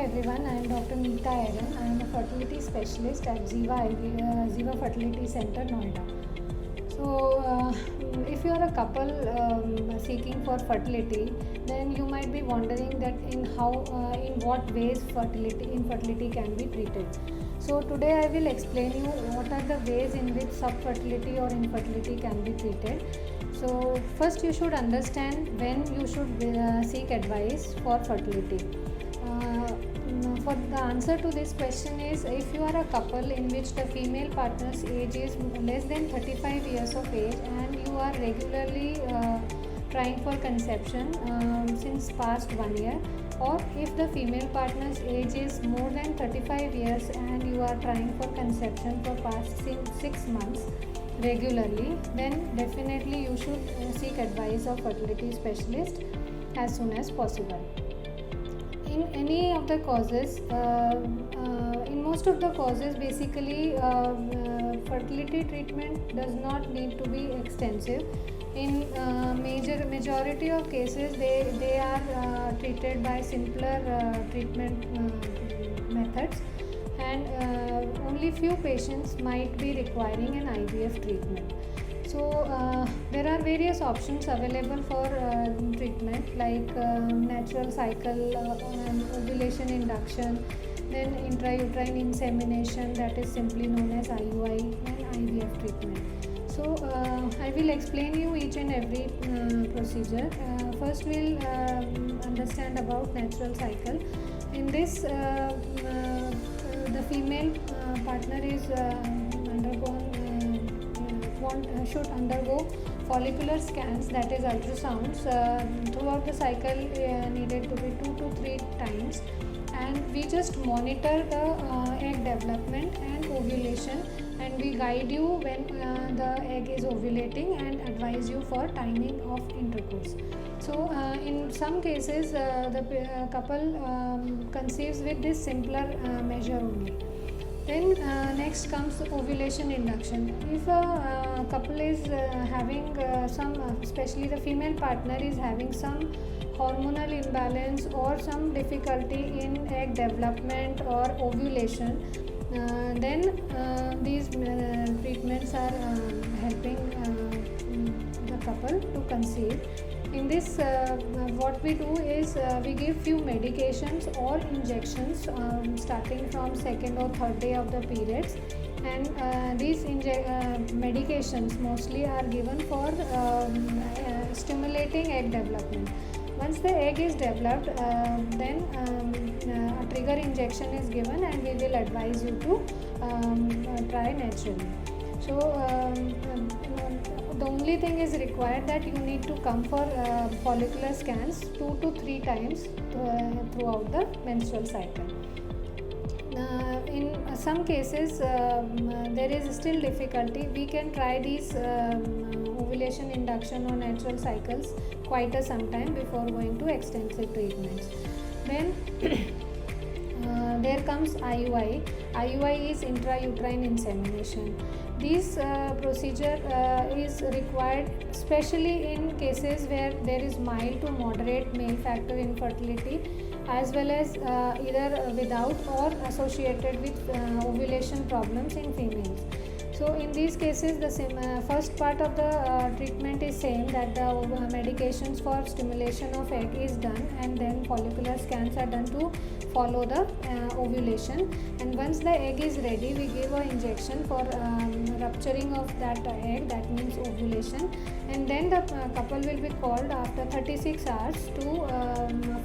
everyone, I am Dr. Neeta Aaron. I am a fertility specialist at Ziva Fertility Center, Noida. If you are a couple seeking for fertility, then you might be wondering that in what ways infertility can be treated. So today I will explain you what are the ways in which subfertility or infertility can be treated. So first you should understand when you should seek advice for fertility. For the answer to this question is, if you are a couple in which the female partner's age is less than 35 years of age and you are regularly trying for conception since past 1 year, or if the female partner's age is more than 35 years and you are trying for conception for past 6 months regularly, then definitely you should seek advice of fertility specialist as soon as possible. In any of the causes, in most of the causes, basically fertility treatment does not need to be extensive. In majority of cases, they are treated by simpler treatment methods, and only few patients might be requiring an IVF treatment. So there are various options available for treatment, like natural cycle ovulation induction, then intrauterine insemination, that is simply known as IUI, and IVF treatment. So I will explain you each and every procedure. First we'll understand about natural cycle. In this the female partner is should undergo follicular scans, that is ultrasounds, throughout the cycle needed to be 2 to 3 times, and we just monitor the egg development and ovulation, and we guide you when the egg is ovulating and advise you for timing of intercourse. So in some cases the couple conceives with this simpler measure only. Then next comes ovulation induction. If a couple is having especially the female partner is having some hormonal imbalance or some difficulty in egg development or ovulation, then these treatments are helping the couple to conceive. In this, what we do is we give few medications or injections starting from second or third day of the periods, and these medications mostly are given for stimulating egg development. Once the egg is developed, then a trigger injection is given, and we will advise you to try naturally. So the only thing is required that you need to come for follicular scans 2 to 3 times throughout the menstrual cycle. In some cases there is still difficulty. We can try these ovulation induction or natural cycles quite some time before going to extensive treatments. Then there comes IUI. IUI is intrauterine insemination. This procedure is required especially in cases where there is mild to moderate male factor infertility, as well as either without or associated with ovulation problems in females. So in these cases, the first part of the treatment is same, that the medications for stimulation of egg is done, and then follicular scans are done to follow the ovulation. And once the egg is ready, we give an injection for rupturing of that egg, that means ovulation, and then the couple will be called after 36 hours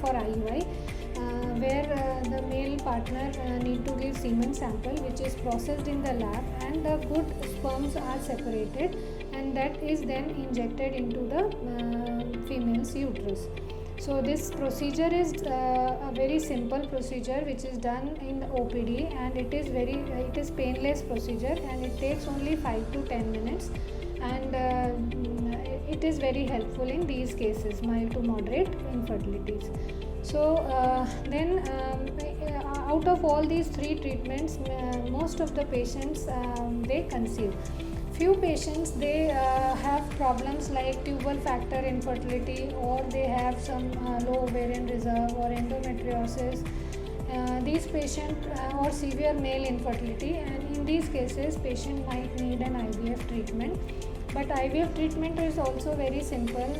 for IUI. Where the male partner need to give semen sample, which is processed in the lab, and the good sperms are separated, and that is then injected into the female's uterus. So this procedure is a very simple procedure which is done in the OPD, and it is painless procedure, and it takes only 5 to 10 minutes, and it is very helpful in these cases, mild to moderate infertilities. So then out of all these 3 treatments, most of the patients they conceive. Few patients they have problems like tubal factor infertility, or they have some low ovarian reserve or endometriosis, these patient or severe male infertility, and in these cases patient might need an IVF treatment. But IVF treatment is also very simple.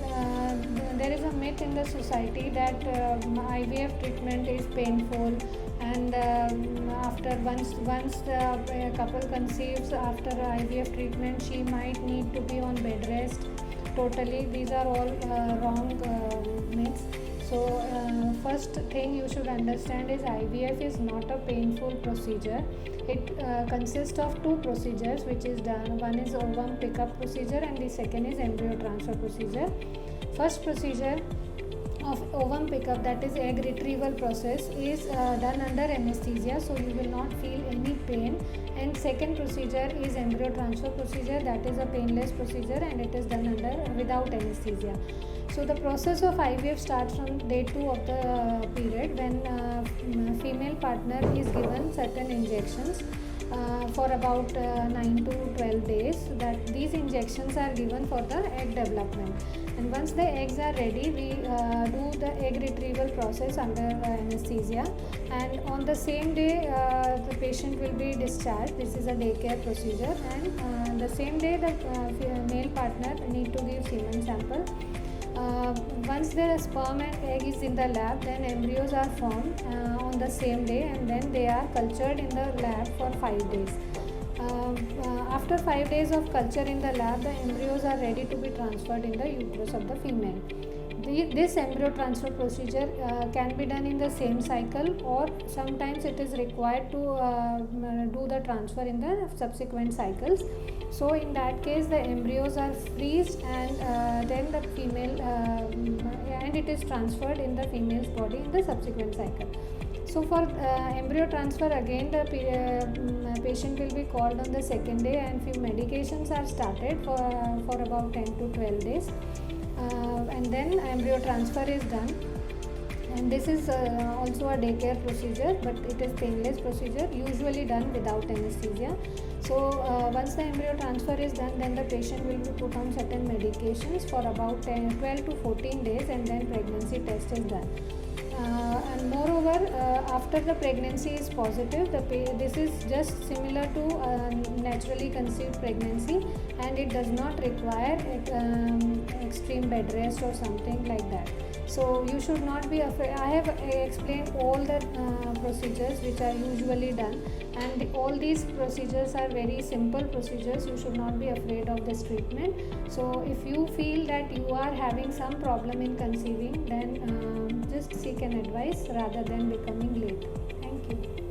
There is a myth in the society that IVF treatment is painful, and after once the couple conceives after IVF treatment, she might need to be on bed rest totally. These are all wrong myths. So first thing you should understand is IVF is not a painful procedure. It consists of two procedures which is done. One is ovum pickup procedure and the second is embryo transfer procedure. First procedure of ovum pickup, that is egg retrieval process, is done under anesthesia, so you will not feel any pain. And second procedure is embryo transfer procedure, that is a painless procedure and it is done without anesthesia. So the process of IVF starts from day 2 of the period, when female partner is given certain injections for about 9 to 12 days. That these injections are given for the egg development, and once the eggs are ready, we do the egg retrieval process under anesthesia, and on the same day the patient will be discharged. This is a daycare procedure, and the same day the male partner need to give semen sample. Once the sperm and egg is in the lab, then embryos are formed on the same day, and then they are cultured in the lab for 5 days. After 5 days of culture in the lab, the embryos are ready to be transferred in the uterus of the female. This embryo transfer procedure can be done in the same cycle, or sometimes it is required to do the transfer in the subsequent cycles. So in that case the embryos are freezed, and then the female and it is transferred in the female's body in the subsequent cycle. So for embryo transfer, again the patient will be called on the second day, and few medications are started for about 10 to 12 days, and then embryo transfer is done. And this is also a daycare procedure, but it is painless procedure, usually done without anesthesia. So once the embryo transfer is done, then the patient will be put on certain medications for about 12 to 14 days, and then pregnancy test is done. And moreover, after the pregnancy is positive, this is just similar to naturally conceived pregnancy, and it does not require extreme bed rest or something like that. So you should not be afraid. I have explained all the procedures which are usually done, and all these procedures are very simple procedures. You should not be afraid of this treatment. So if you feel that you are having some problem in conceiving, then just seek an advice rather than becoming late. Thank you.